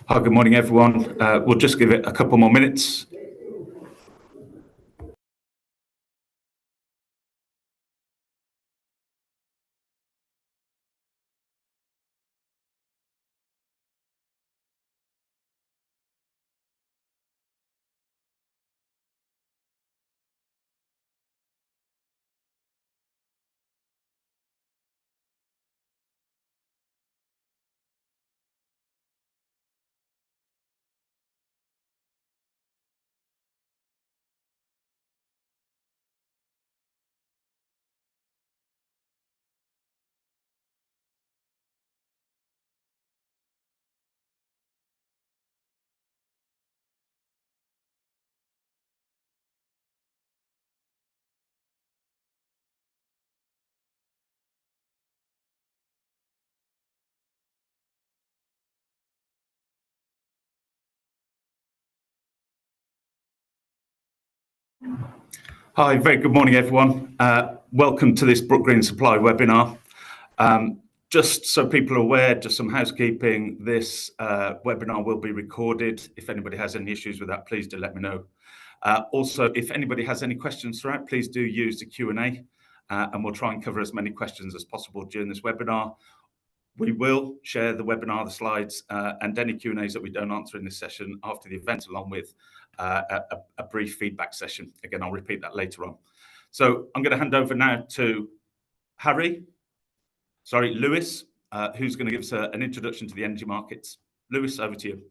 Hi, good morning, everyone. We'll just give it a couple more minutes. Hi, very good morning, everyone. Welcome to this Brook Green Supply webinar. Just so people are aware, just some housekeeping, this webinar will be recorded. If anybody has any issues with that, please do let me know. Also, if anybody has any questions throughout, please do use the Q&A and we'll try and cover as many questions as possible during this webinar. We will share the webinar, the slides, and any Q&As that we don't answer in this session after the event, along with a brief feedback session. Again, I'll repeat that later on. So I'm going to hand over now to Lewis, who's going to give us an introduction to the energy markets. Lewis, over to you.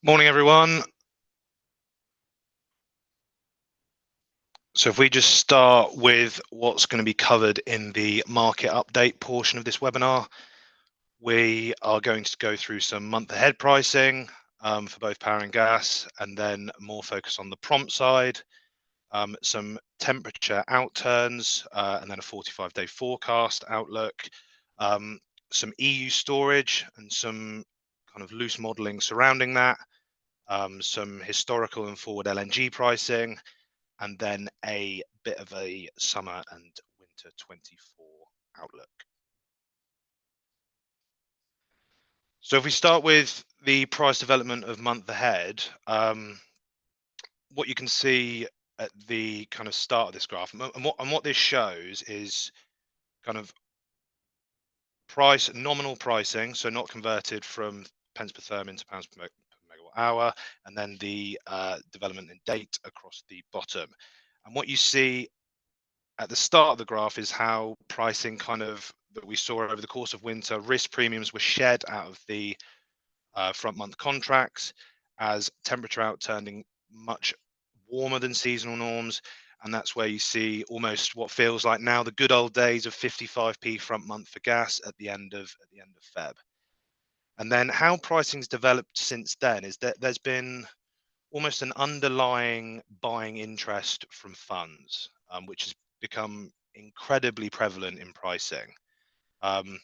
Morning, everyone. So if we just start with what's going to be covered in the market update portion of this webinar, we are going to go through some month ahead pricing for both power and gas, and then more focus on the prompt side, some temperature outturns, and then a 45-day forecast outlook, some EU storage and some kind of loose modeling surrounding that, some historical and forward LNG pricing, and then a bit of a summer and winter 24 outlook. So if we start with the price development of month ahead, what you can see at the kind of start of this graph, and what this shows is kind of nominal pricing, so not converted from pence per therm into pounds per megawatt hour, and then the development in date across the bottom. And what you see at the start of the graph is how pricing that we saw over the course of winter, risk premiums were shed out of the front month contracts as temperature outturning much warmer than seasonal norms. And that's where you see almost what feels like now the good old days of 55p front month for gas at the end of Feb. And then how pricing's developed since then is that there's been almost an underlying buying interest from funds, which has become incredibly prevalent in pricing. And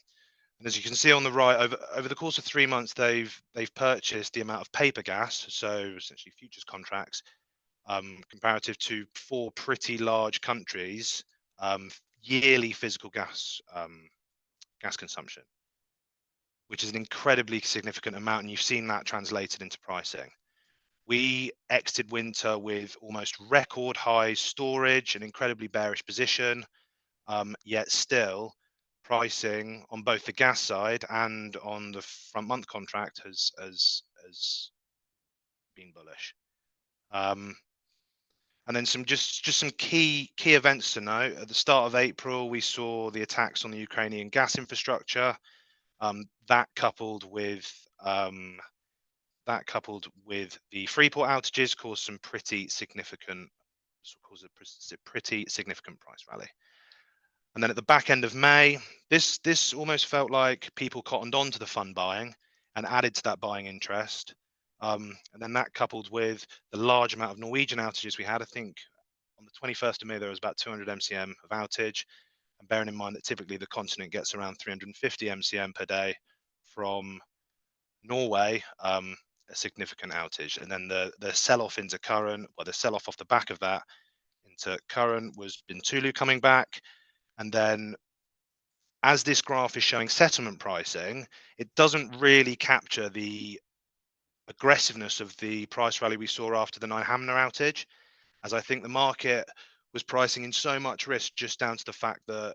as you can see on the right, over the course of 3 months, they've purchased the amount of paper gas, so essentially futures contracts, comparative to 4 pretty large countries, yearly physical gas consumption, which is an incredibly significant amount, and you've seen that translated into pricing. We exited winter with almost record high storage, an incredibly bearish position, yet still pricing on both the gas side and on the front month contract has been bullish. And then some key events to note. At the start of April, we saw the attacks on the Ukrainian gas infrastructure. That coupled with the Freeport outages caused a pretty significant price rally. And then at the back end of May, this almost felt like people cottoned on to the fund buying and added to that buying interest. And then that coupled with the large amount of Norwegian outages we had, I think on the 21st of May, there was about 200 MCM of outage. and bearing in mind that typically the continent gets around 350 MCM per day from Norway, a significant outage. And then the sell-off into current, well, the sell-off off the back of that into current was Bintulu coming back. And then as this graph is showing settlement pricing, it doesn't really capture the aggressiveness of the price rally we saw after the Nyhamna outage, as I think the market was pricing in so much risk just down to the fact that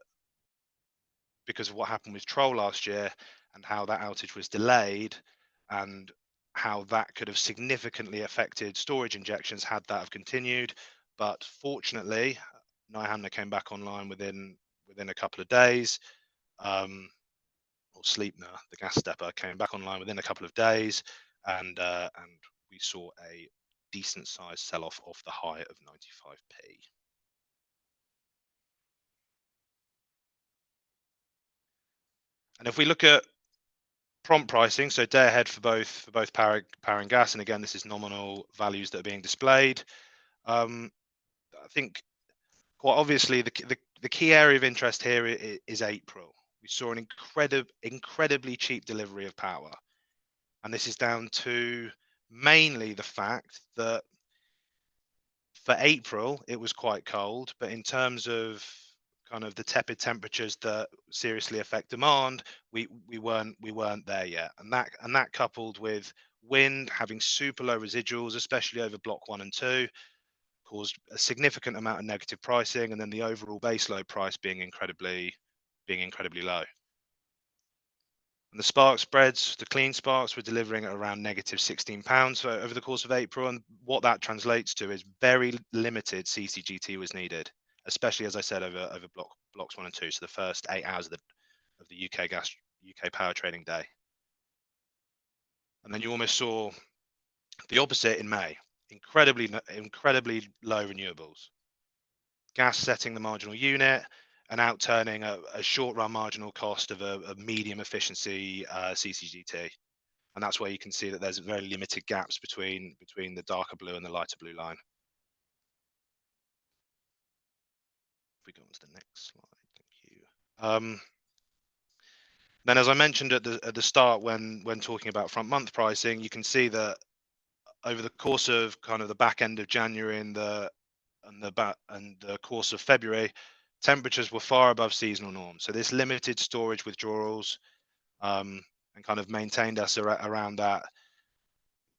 because of what happened with Troll last year and how that outage was delayed and how that could have significantly affected storage injections had that have continued. But fortunately, Nyhamna came back online within a couple of days. Or Sleipner, the gas stepper, came back online within a couple of days, and we saw a decent sized sell-off off the high of 95p. And if we look at prompt pricing, so day ahead for both power and gas, and again, this is nominal values that are being displayed. I think quite obviously the key area of interest here is April. We saw an incredibly cheap delivery of power, and this is down to mainly the fact that for April it was quite cold, but in terms of kind of the tepid temperatures that seriously affect demand, we weren't there yet, and that coupled with wind having super low residuals, especially over block 1 and 2, caused a significant amount of negative pricing, and then the overall base load price being incredibly low. And the spark spreads, the clean sparks, were delivering at around negative £16 over the course of April, and what that translates to is very limited CCGT was needed, especially, as I said, over blocks 1 and 2, so the first 8 hours of the UK power trading day. And then you almost saw the opposite in May. Incredibly low renewables. Gas setting the marginal unit and outturning a short run marginal cost of a medium efficiency CCGT. And that's where you can see that there's very limited gaps between the darker blue and the lighter blue line. If we go on to the next slide, thank you. Then, as I mentioned at the start, when talking about front month pricing, you can see that over the course of kind of the back end of January and the course of February, temperatures were far above seasonal norms. So this limited storage withdrawals and kind of maintained us around that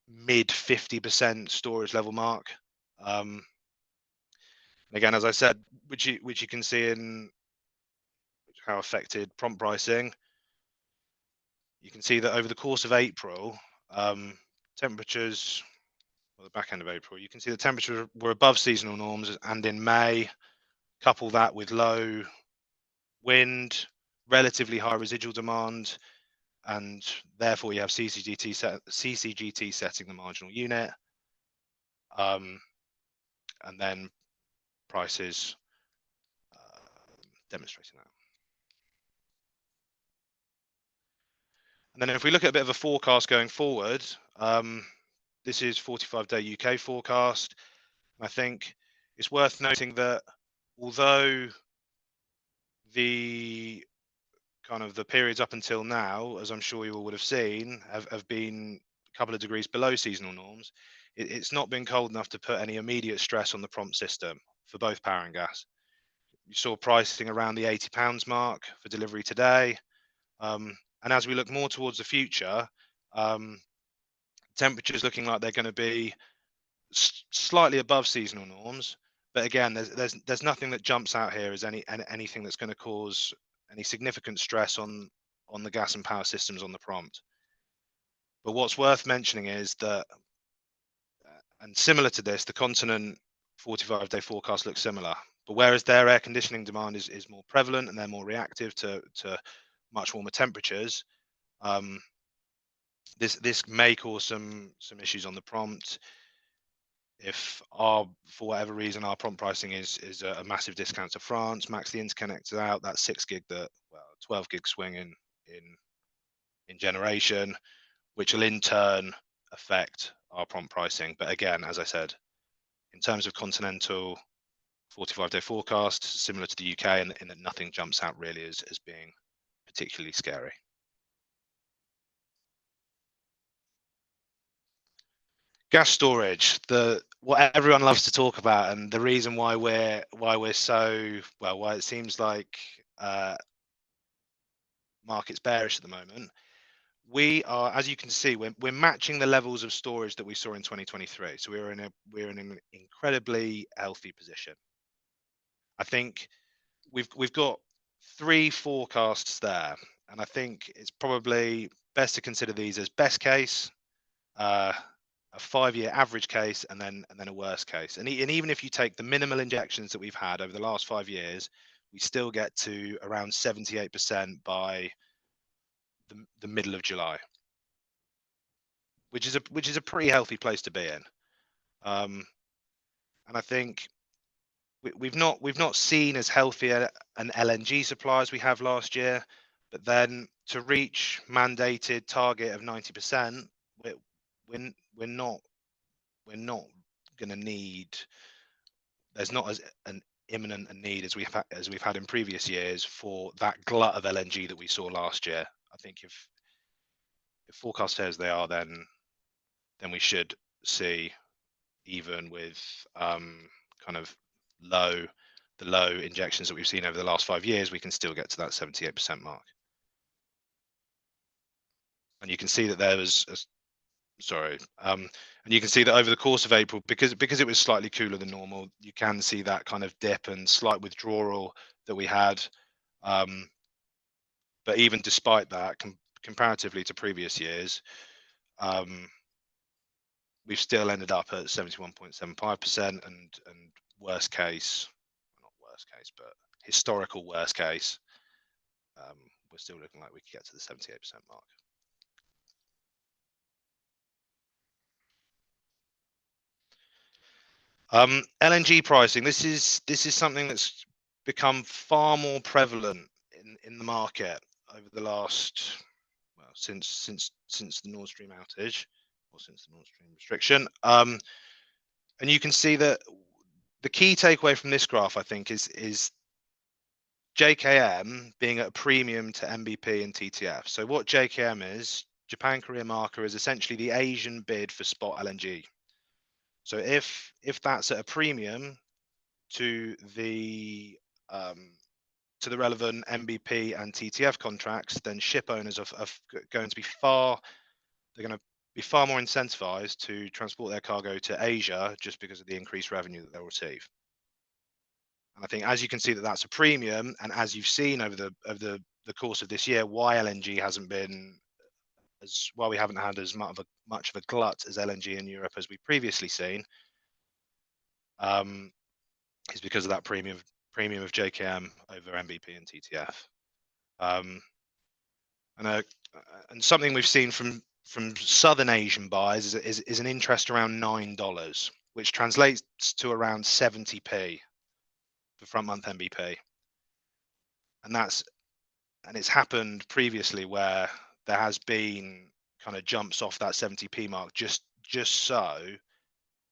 mid 50% storage level mark. Again, as I said, which you can see in how affected prompt pricing. You can see that over the course of April, temperatures, or the back end of April, you can see the temperatures were above seasonal norms, and in May, couple that with low wind, relatively high residual demand, and therefore you have CCGT setting the marginal unit, and then prices demonstrating that. And then if we look at a bit of a forecast going forward, this is 45-day UK forecast. I think it's worth noting that although the kind of the periods up until now, as I'm sure you all would have seen, have been a couple of degrees below seasonal norms, it's not been cold enough to put any immediate stress on the prompt system for both power and gas. You saw pricing around the £80 mark for delivery today. And as we look more towards the future, temperatures looking like they're going to be slightly above seasonal norms. But again, there's nothing that jumps out here as anything that's going to cause any significant stress on the gas and power systems on the prompt. But what's worth mentioning is that, and similar to this, the continent 45-day forecast looks similar. But whereas their air conditioning demand is more prevalent and they're more reactive to much warmer temperatures, this may cause some issues on the prompt. If for whatever reason our prompt pricing is a massive discount to France, max the interconnectors out, that 6 gig 12 gig swing in generation, which will in turn affect our prompt pricing. But again, as I said, in terms of continental 45-day forecast, similar to the UK, in that nothing jumps out really as being particularly scary. Gas storage, what everyone loves to talk about, and the reason why we're so why it seems like market's bearish at the moment. We are, as you can see, we're matching the levels of storage that we saw in 2023. So we're in an incredibly healthy position. I think we've got 3 forecasts there, and I think it's probably best to consider these as best case, a 5-year average case, and then a worst case. And even if you take the minimal injections that we've had over the last 5 years, we still get to around 78% by the middle of July, which is a pretty healthy place to be in. And I think we've not seen as healthy an LNG supply as we have last year, but then to reach mandated target of 90%, we're not going to need. There's not as an imminent a need as we've had in previous years for that glut of LNG that we saw last year. I think if forecast says they are, then we should see, even with kind of the low injections that we've seen over the last 5 years, we can still get to that 78% mark. And you can see that there was and you can see that over the course of April, because it was slightly cooler than normal, you can see that kind of dip and slight withdrawal that we had. But even despite that, comparatively to previous years, we've still ended up at 71.75%, and worst case, not worst case, but historical worst case, we're still looking like we could get to the 78% mark. LNG pricing. This is something that's become far more prevalent in the market over the last, well, since the Nord Stream outage, or since the Nord Stream restriction. And you can see that the key takeaway from this graph, I think, is JKM being at a premium to MBP and TTF. So what JKM is, Japan Korea Marker, is essentially the Asian bid for spot LNG. So if that's at a premium to the relevant MBP and TTF contracts, then ship owners are going to be far more incentivized to transport their cargo to Asia, just because of the increased revenue that they'll receive. And I think, as you can see, that that's a premium, and as you've seen over the course of this year, why LNG hasn't been we haven't had as much of a glut as LNG in Europe as we've previously seen, is because of that premium of JKM over MBP and TTF. And something we've seen from Southern Asian buyers is an interest around $9, which translates to around 70p for front month MBP. And it's happened previously where there has been kind of jumps off that 70p mark, just so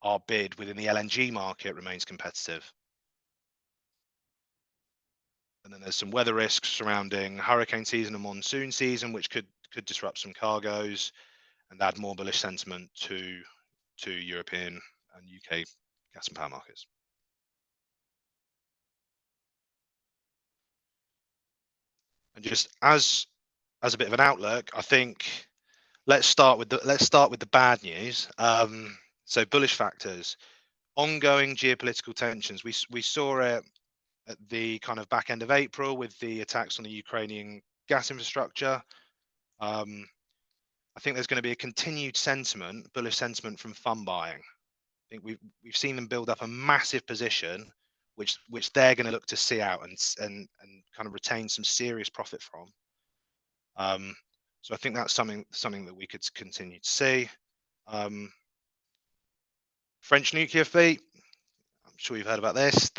our bid within the LNG market remains competitive. And then there's some weather risks surrounding hurricane season and monsoon season, which could disrupt some cargoes and add more bullish sentiment to European and UK gas and power markets. And just as a bit of an outlook, I think let's start with the bad news. So bullish factors, ongoing geopolitical tensions. We saw it at the kind of back end of April with the attacks on the Ukrainian gas infrastructure. I think there's going to be a continued bullish sentiment from fund buying. I think we've seen them build up a massive position, which they're going to look to see out and kind of retain some serious profit from. So I think that's something that we could continue to see. French nuclear fleet. I'm sure you've heard about this.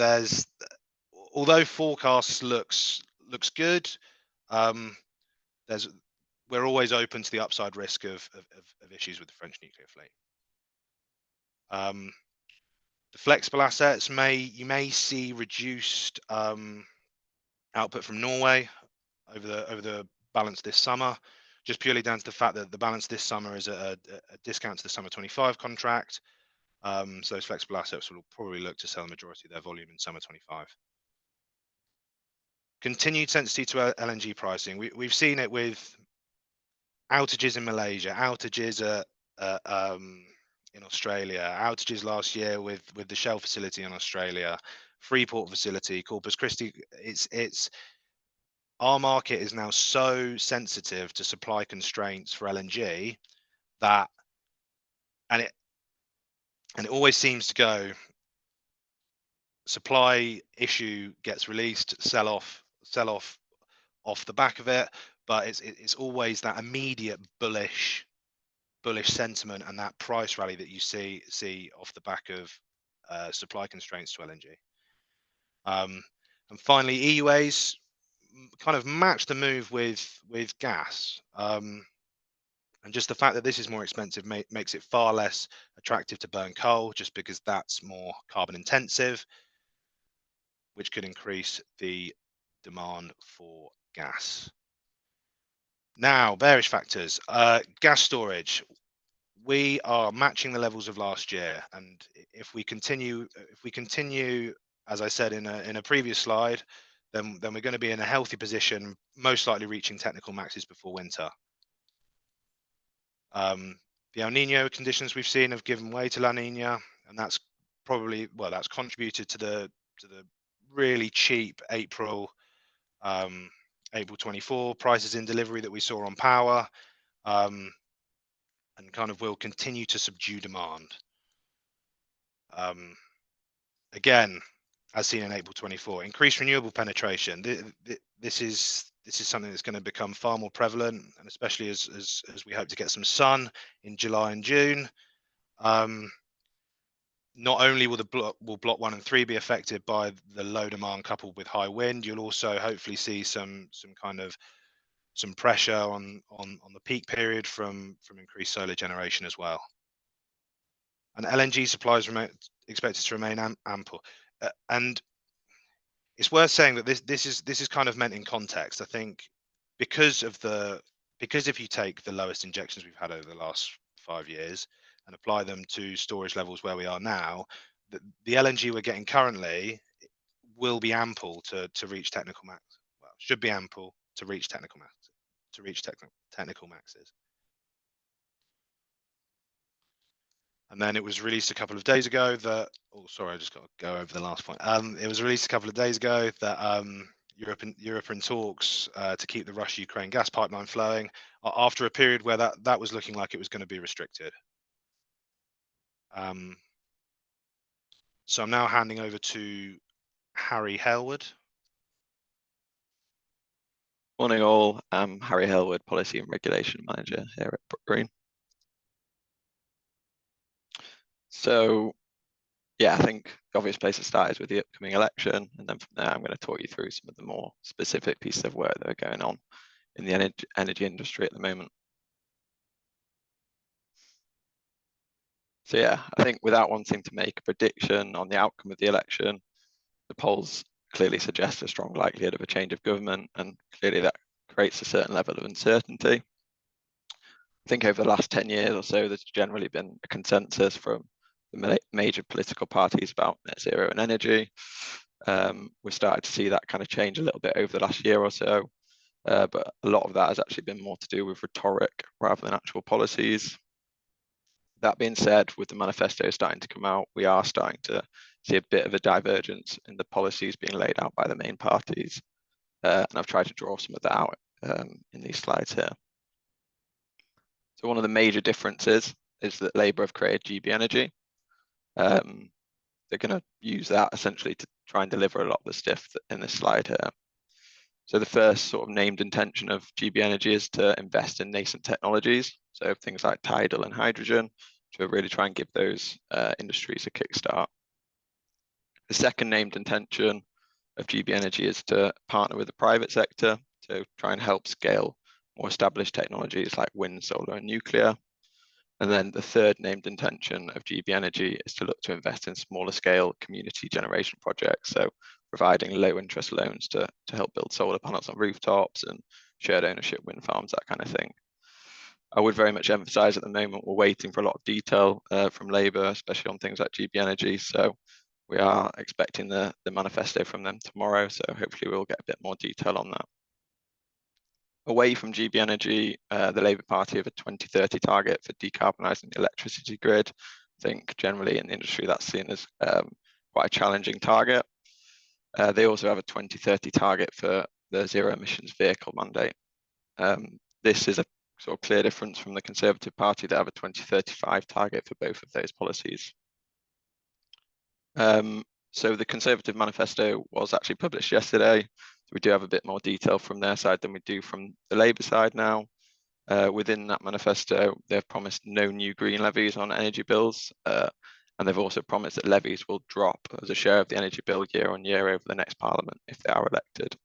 Although forecasts looks good, we're always open to the upside risk of issues with the French nuclear fleet. The flexible assets you may see reduced output from Norway over the balance this summer, just purely down to the fact that the balance this summer is a discount to the summer 25 contract. So those flexible assets will probably look to sell the majority of their volume in summer 25. Continued sensitivity to LNG pricing. We've seen it with outages in Malaysia, outages in Australia, outages last year with the Shell facility in Australia, Freeport facility, Corpus Christi. It's our market is now so sensitive to supply constraints for LNG that, and it always seems to go, supply issue gets released, sell off the back of it, but it's always that immediate bullish sentiment and that price rally that you see off the back of supply constraints to LNG. And finally, EUAs kind of match the move with gas. And just the fact that this is more expensive makes it far less attractive to burn coal, just because that's more carbon intensive, which could increase the demand for gas. Now, bearish factors. Gas storage. We are matching the levels of last year, and if we continue, as I said in a previous slide, then we're going to be in a healthy position, most likely reaching technical maxes before winter. The El Nino conditions we've seen have given way to La Nina, and that's probably, well, that's contributed to the really cheap April 24 prices in delivery that we saw on power, and kind of will continue to subdue demand. Again, as seen in April 24, increased renewable penetration. This is something that's going to become far more prevalent, and especially as we hope to get some sun in July and June. Not only will block 1 and 3 be affected by the low demand coupled with high wind, you'll also hopefully see some pressure on the peak period from increased solar generation as well. And LNG supplies expected to remain ample. And it's worth saying that this is kind of meant in context. I think because if you take the lowest injections we've had over the last 5 years and apply them to storage levels where we are now, the LNG we're getting currently will be ample to reach technical max. Well, should be ample to reach technical max, technical maxes. And then it was released a couple of days ago that, oh, sorry, I just got to go over the last point. It was released a couple of days ago that Europe are in talks to keep the Russia-Ukraine gas pipeline flowing after a period where that was looking like it was going to be restricted. So I'm now handing over to Harry Hailwood. Morning all, I'm Harry Hailwood, Policy and Regulation Manager here at Brook Green. So yeah, I think the obvious place to start is with the upcoming election, and then from there I'm going to talk you through some of the more specific pieces of work that are going on in the energy industry at the moment. So yeah, I think without wanting to make a prediction on the outcome of the election, the polls clearly suggest a strong likelihood of a change of government, and clearly that creates a certain level of uncertainty. I think over the last 10 years or so, there's generally been a consensus from the major political parties about net zero and energy. We're starting to see that kind of change a little bit over the last year or so, but a lot of that has actually been more to do with rhetoric rather than actual policies. That being said, with the manifesto starting to come out, we are starting to see a bit of a divergence in the policies being laid out by the main parties. And I've tried to draw some of that out in these slides here. So one of the major differences is that Labour have created GB Energy. They're going to use that essentially to try and deliver a lot of the stuff in this slide here. So the first sort of named intention of GB Energy is to invest in nascent technologies, so things like tidal and hydrogen, to really try and give those industries a kickstart. The second named intention of GB Energy is to partner with the private sector to try and help scale more established technologies like wind, solar, and nuclear. And then the third named intention of GB Energy is to look to invest in smaller scale community generation projects. So providing low interest loans to help build solar panels on rooftops and shared ownership wind farms, that kind of thing. I would very much emphasize at the moment we're waiting for a lot of detail from Labour, especially on things like GB Energy. So we are expecting the manifesto from them tomorrow. So hopefully we'll get a bit more detail on that. Away from GB Energy, the Labour Party have a 2030 target for decarbonising the electricity grid. I think generally in the industry that's seen as quite a challenging target. They also have a 2030 target for the zero emissions vehicle mandate. This is a sort of clear difference from the Conservative Party that have a 2035 target for both of those policies. So the Conservative manifesto was actually published yesterday. So we do have a bit more detail from their side than we do from the Labour side now. Within that manifesto, they've promised no new green levies on energy bills. And they've also promised that levies will drop as a share of the energy bill year on year over the next Parliament if they are elected.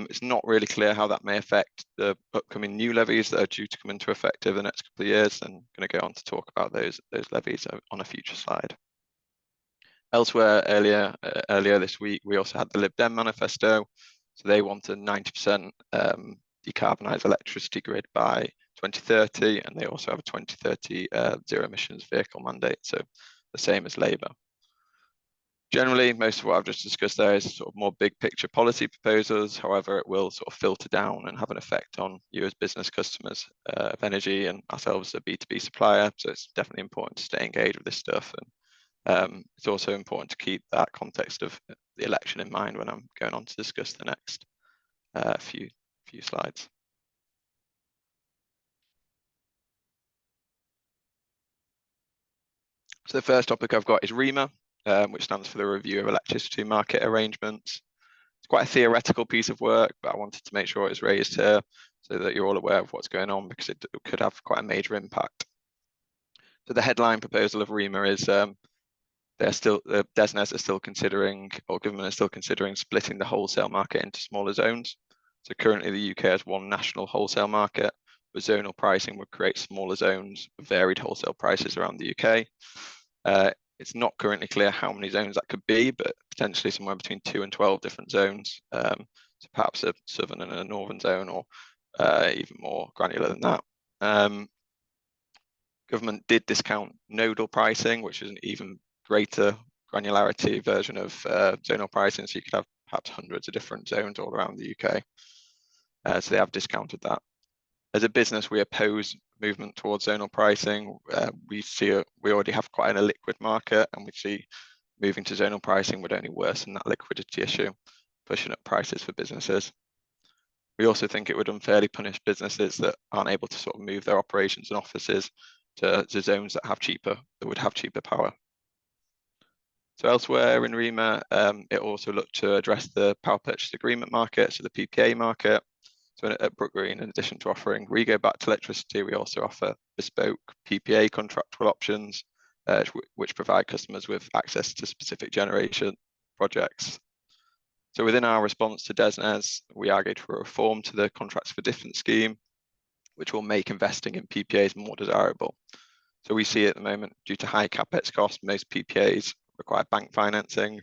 It's not really clear how that may affect the upcoming new levies that are due to come into effect over the next couple of years. And I'm going to go on to talk about those levies on a future slide. Elsewhere, earlier this week, we also had the Lib Dem manifesto. So they want a 90% decarbonised electricity grid by 2030, and they also have a 2030 zero emissions vehicle mandate, so the same as Labour. Generally, most of what I've just discussed there is sort of more big picture policy proposals. However, it will sort of filter down and have an effect on you as business customers of energy and ourselves as a B2B supplier. So it's definitely important to stay engaged with this stuff. And it's also important to keep that context of the election in mind when I'm going on to discuss the next few slides. So the first topic I've got is REMA, which stands for the Review of Electricity Market Arrangements. It's quite a theoretical piece of work, but I wanted to make sure it's raised here so that you're all aware of what's going on, because it could have quite a major impact. So the headline proposal of REMA is DESNZ are still considering, or government is still considering, splitting the wholesale market into smaller zones. So currently the UK has one national wholesale market, but zonal pricing would create smaller zones with varied wholesale prices around the UK. It's not currently clear how many zones that could be, but potentially somewhere between 2 and 12 different zones. So perhaps a southern and a northern zone, or even more granular than that. Government did discount nodal pricing, which is an even greater granularity version of zonal pricing, so you could have perhaps hundreds of different zones all around the UK. So they have discounted that. As a business, we oppose movement towards zonal pricing. We already have quite an illiquid market, and we see moving to zonal pricing would only worsen that liquidity issue, pushing up prices for businesses. We also think it would unfairly punish businesses that aren't able to sort of move their operations and offices to zones that would have cheaper power. So elsewhere in REMA, it also looked to address the power purchase agreement market, so the PPA market. So at Brook Green, in addition to offering REGO-backed electricity, we also offer bespoke PPA contractual options, which provide customers with access to specific generation projects. So within our response to DESNZ, we argued for a reform to the Contracts for Difference scheme, which will make investing in PPAs more desirable. So we see at the moment, due to high capex costs, most PPAs require bank financing,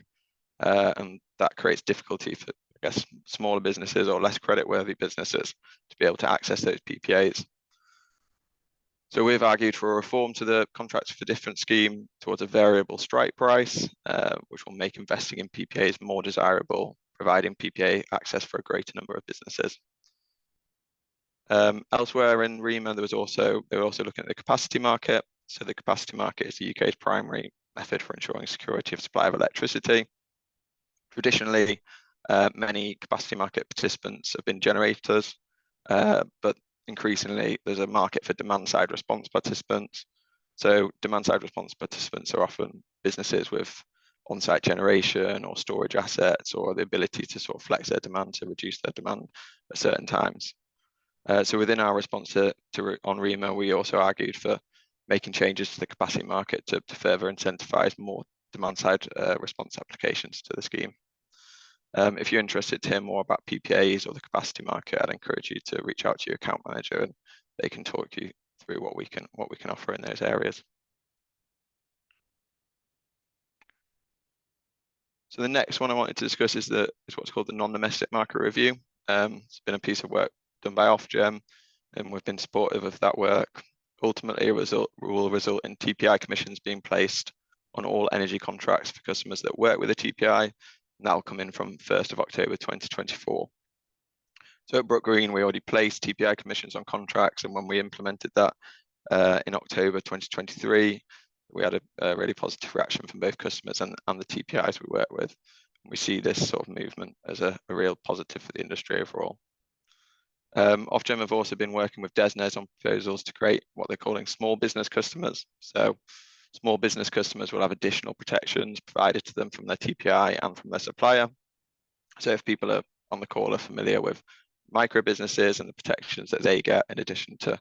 and that creates difficulty for, I guess, smaller businesses or less creditworthy businesses to be able to access those PPAs. So we've argued for a reform to the Contracts for Difference scheme towards a variable strike price, which will make investing in PPAs more desirable, providing PPA access for a greater number of businesses. Elsewhere in REMA, they were also looking at the capacity market. So the capacity market is the UK's primary method for ensuring security of supply of electricity. Traditionally, many capacity market participants have been generators, but increasingly there's a market for demand-side response participants. So demand-side response participants are often businesses with on-site generation or storage assets, or the ability to sort of flex their demand to reduce their demand at certain times. So within our response on REMA, we also argued for making changes to the capacity market to further incentivize more demand-side response applications to the scheme. If you're interested to hear more about PPAs or the capacity market, I'd encourage you to reach out to your account manager, and they can talk you through what we can offer in those areas. So the next one I wanted to discuss is what's called the non-domestic market review. It's been a piece of work done by Ofgem, and we've been supportive of that work. Ultimately, it will result in TPI commissions being placed on all energy contracts for customers that work with a TPI, and that will come in from 1st of October 2024. So at Brook Green, we already placed TPI commissions on contracts, and when we implemented that in October 2023, we had a really positive reaction from both customers and the TPIs we work with. We see this sort of movement as a real positive for the industry overall. Ofgem have also been working with DESNZ on proposals to create what they're calling small business customers. So small business customers will have additional protections provided to them from their TPI and from their supplier. So if people are on the call are familiar with micro businesses and the protections that they get in addition to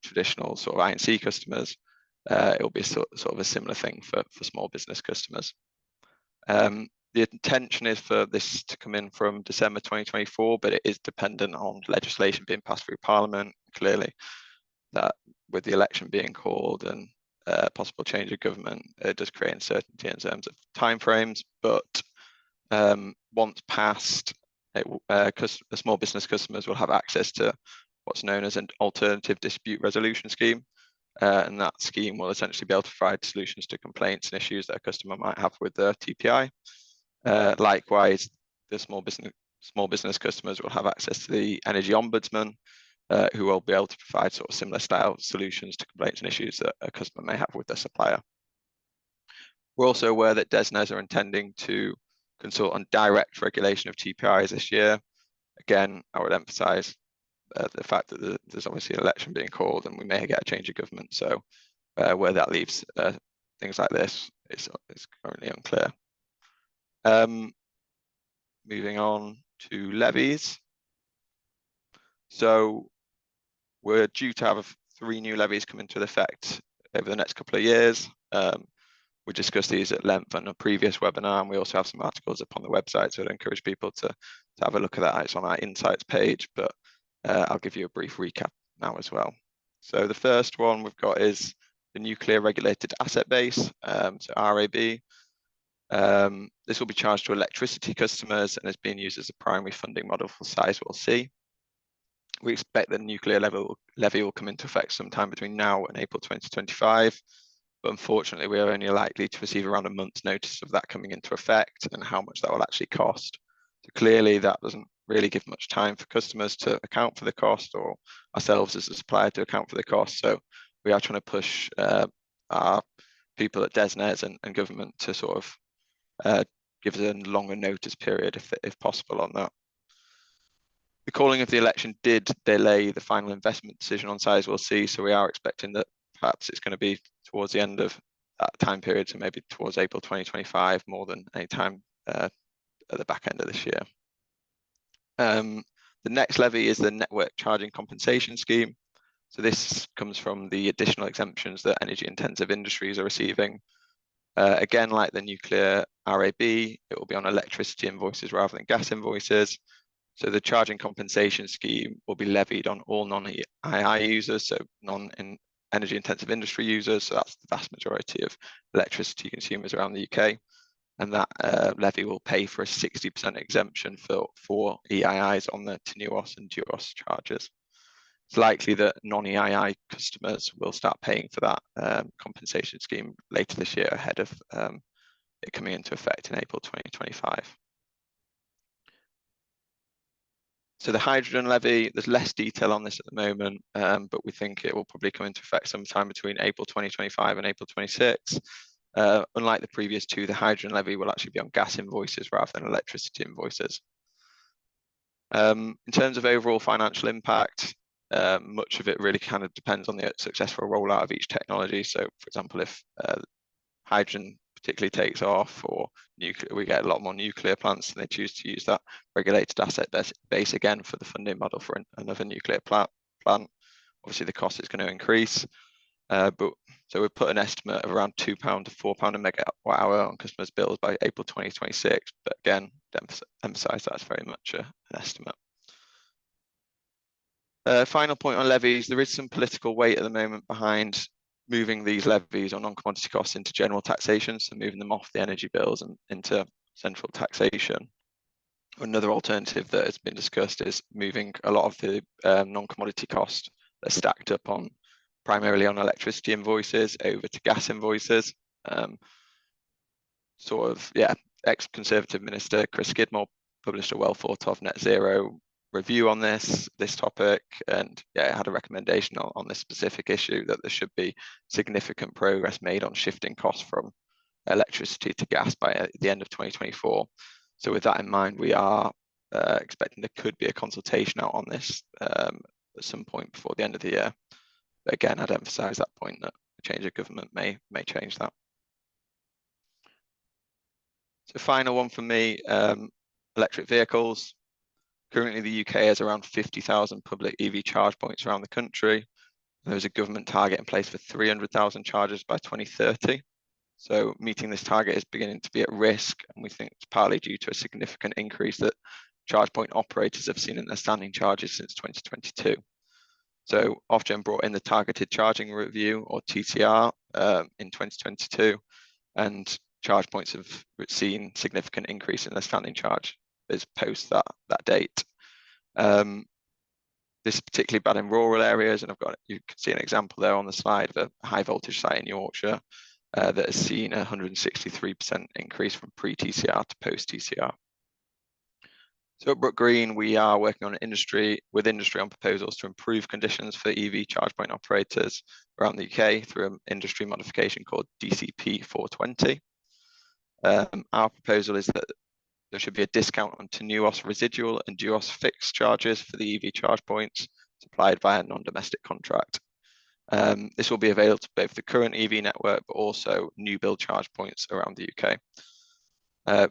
traditional sort of I&C customers, it will be sort of a similar thing for small business customers. The intention is for this to come in from December 2024, but it is dependent on legislation being passed through Parliament. Clearly, that with the election being called and possible change of government, it does create uncertainty in terms of timeframes. But once passed, small business customers will have access to what's known as an alternative dispute resolution scheme. And that scheme will essentially be able to provide solutions to complaints and issues that a customer might have with their TPI. Likewise, the small business customers will have access to the Energy Ombudsman, who will be able to provide sort of similar style solutions to complaints and issues that a customer may have with their supplier. We're also aware that DESNZ are intending to consult on direct regulation of TPIs this year. Again, I would emphasise the fact that there's obviously an election being called and we may get a change of government. So where that leaves things like this is currently unclear. Moving on to levies. So we're due to have 3 new levies come into effect over the next couple of years. We discussed these at length on a previous webinar, and we also have some articles up on the website, so I'd encourage people to have a look at that. It's on our insights page, but I'll give you a brief recap now as well. So the first one we've got is the Nuclear Regulated Asset Base, so RAB. This will be charged to electricity customers and is being used as a primary funding model for Sizewell C. We expect the nuclear levy will come into effect sometime between now and April 2025, but unfortunately we are only likely to receive around a month's notice of that coming into effect and how much that will actually cost. So clearly that doesn't really give much time for customers to account for the cost, or ourselves as a supplier to account for the cost. So we are trying to push our people at DESNZ and government to sort of give us a longer notice period if possible on that. The calling of the election did delay the final investment decision on Sizewell C, so we are expecting that perhaps it's going to be towards the end of that time period, so maybe towards April 2025 more than any time at the back end of this year. The next levy is the Network Charging Compensation Scheme. So this comes from the additional exemptions that energy intensive industries are receiving. Again, like the nuclear RAB, it will be on electricity invoices rather than gas invoices. So the charging compensation scheme will be levied on all non-II users, so non-energy intensive industry users. So that's the vast majority of electricity consumers around the UK. And that levy will pay for a 60% exemption for EIIs on the TNUoS and DUOS charges. It's likely that non-EII customers will start paying for that compensation scheme later this year ahead of it coming into effect in April 2025. So the hydrogen levy, there's less detail on this at the moment, but we think it will probably come into effect sometime between April 2025 and April 26. Unlike the previous 2, the hydrogen levy will actually be on gas invoices rather than electricity invoices. In terms of overall financial impact, much of it really kind of depends on the successful rollout of each technology. So, for example, if hydrogen particularly takes off, or nuclear, we get a lot more nuclear plants and they choose to use that regulated asset base again for the funding model for another nuclear plant. Obviously, the cost is going to increase. So we've put an estimate of around £2 to £4 a megawatt hour on customers' bills by April 2026. But again, to emphasise that's very much an estimate. Final point on levies, there is some political weight at the moment behind moving these levies or non-commodity costs into general taxation, so moving them off the energy bills and into central taxation. Another alternative that has been discussed is moving a lot of the non-commodity costs that are stacked up on primarily on electricity invoices over to gas invoices. Ex-Conservative Minister Chris Skidmore published a well thought of net zero review on this topic, and it had a recommendation on this specific issue that there should be significant progress made on shifting costs from electricity to gas by the end of 2024. So with that in mind, we are expecting there could be a consultation out on this at some point before the end of the year. But again, I'd emphasise that point that a change of government may change that. So final one for me, electric vehicles. Currently, the UK has around 50,000 public EV charge points around the country. There's a government target in place for 300,000 chargers by 2030. So meeting this target is beginning to be at risk, and we think it's partly due to a significant increase that charge point operators have seen in their standing charges since 2022. So Ofgem brought in the Targeted Charging Review, or TCR, in 2022, and charge points have seen significant increase in their standing charge is post that date. This is particularly bad in rural areas, and you can see an example there on the slide of a high voltage site in Yorkshire that has seen a 163% increase from pre-TCR to post-TCR. So at Brook Green, we are working on industry on proposals to improve conditions for EV charge point operators around the UK through an industry modification called DCP 420. Our proposal is that there should be a discount on TNUoS residual and DUOS fixed charges for the EV charge points supplied via a non-domestic contract. This will be available to both the current EV network, but also new build charge points around the UK.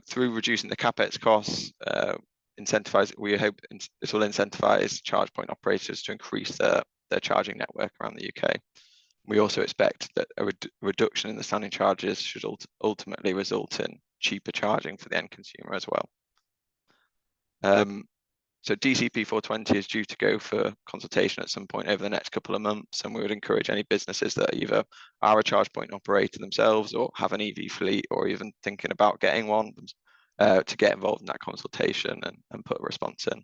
Through reducing the capex costs, we hope this will incentivize charge point operators to increase their charging network around the UK. We also expect that a reduction in the standing charges should ultimately result in cheaper charging for the end consumer as well. So DCP 420 is due to go for consultation at some point over the next couple of months, and we would encourage any businesses that either are a charge point operator themselves or have an EV fleet or even thinking about getting one to get involved in that consultation and put a response in.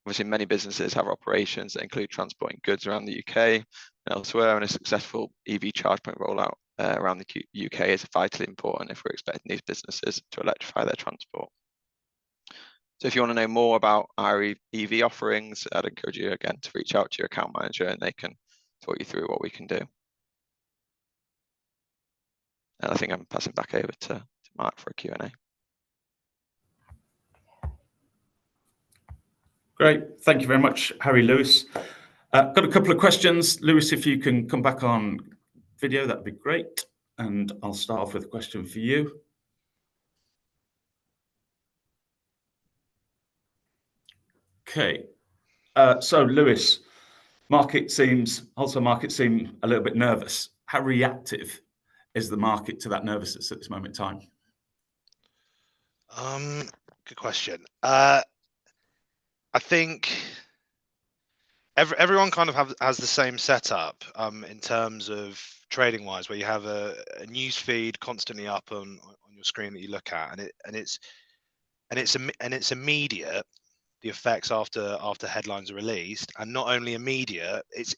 Obviously, many businesses have operations that include transporting goods around the UK and elsewhere, and a successful EV charge point rollout around the UK is vitally important if we're expecting these businesses to electrify their transport. So if you want to know more about our EV offerings, I'd encourage you again to reach out to your account manager and they can talk you through what we can do. And I think I'm passing back over to Mark for a Q&A. Great, thank you very much, Harry Lewis. Got a couple of questions. Lewis, if you can come back on video, that'd be great. And I'll start off with a question for you. Okay, so Lewis, wholesale markets seem a little bit nervous. How reactive is the market to that nervousness at this moment in time? Good question. I think everyone kind of has the same setup in terms of trading wise, where you have a news feed constantly up on your screen that you look at, and it's immediate, the effects after headlines are released, and not only immediate, it's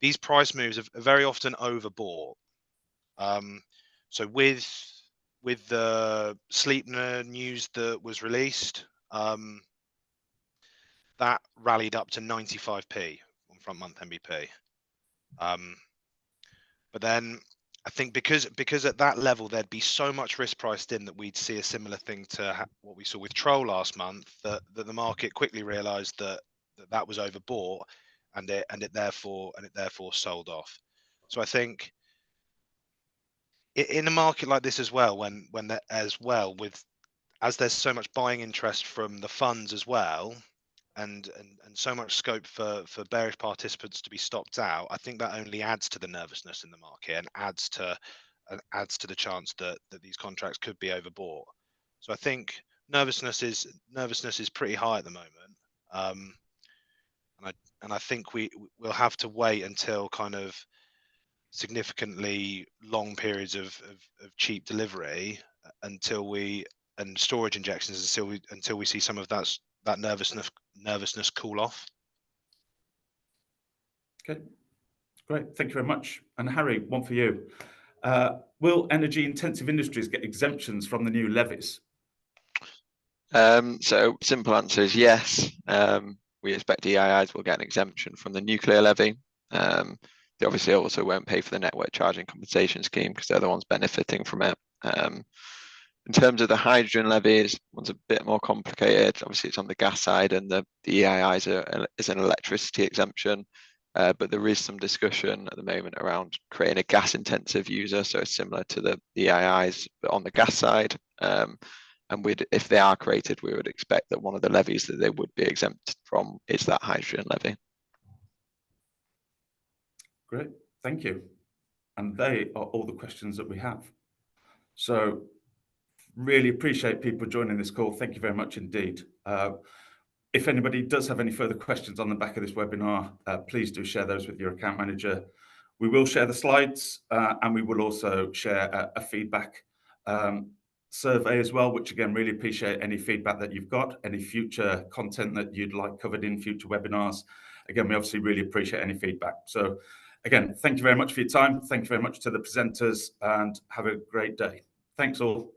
these price moves are very often overbought. So with the Sleipner news that was released, that rallied up to 95p on front month MBP. But then I think because at that level there'd be so much risk priced in that we'd see a similar thing to what we saw with Troll last month, that the market quickly realised that was overbought, and it therefore sold off. So I think in a market like this as well, as there's so much buying interest from the funds as well, and so much scope for bearish participants to be stopped out, I think that only adds to the nervousness in the market and adds to the chance that these contracts could be overbought. So I think nervousness is pretty high at the moment. and I think we'll have to wait until kind of significantly long periods of cheap delivery and storage injections until we see some of that nervousness cool off. Okay, great. Thank you very much. And Harry, one for you. Will energy-intensive industries get exemptions from the new levies? So simple answer is yes. We expect EIIs will get an exemption from the nuclear levy. They obviously also won't pay for the network charging compensation scheme because they're the ones benefiting from it. In terms of the hydrogen levies, one's a bit more complicated. Obviously, it's on the gas side, and the EIIs is an electricity exemption. But there is some discussion at the moment around creating a gas-intensive user, so it's similar to the EIIs, but on the gas side. And if they are created, we would expect that one of the levies that they would be exempt from is that hydrogen levy. Great, thank you. And they are all the questions that we have. So really appreciate people joining this call. Thank you very much indeed. If anybody does have any further questions on the back of this webinar, please do share those with your account manager. We will share the slides and we will also share a feedback survey as well, which again, really appreciate any feedback that you've got, any future content that you'd like covered in future webinars. Again, we obviously really appreciate any feedback. So again, thank you very much for your time. Thank you very much to the presenters and have a great day. Thanks all.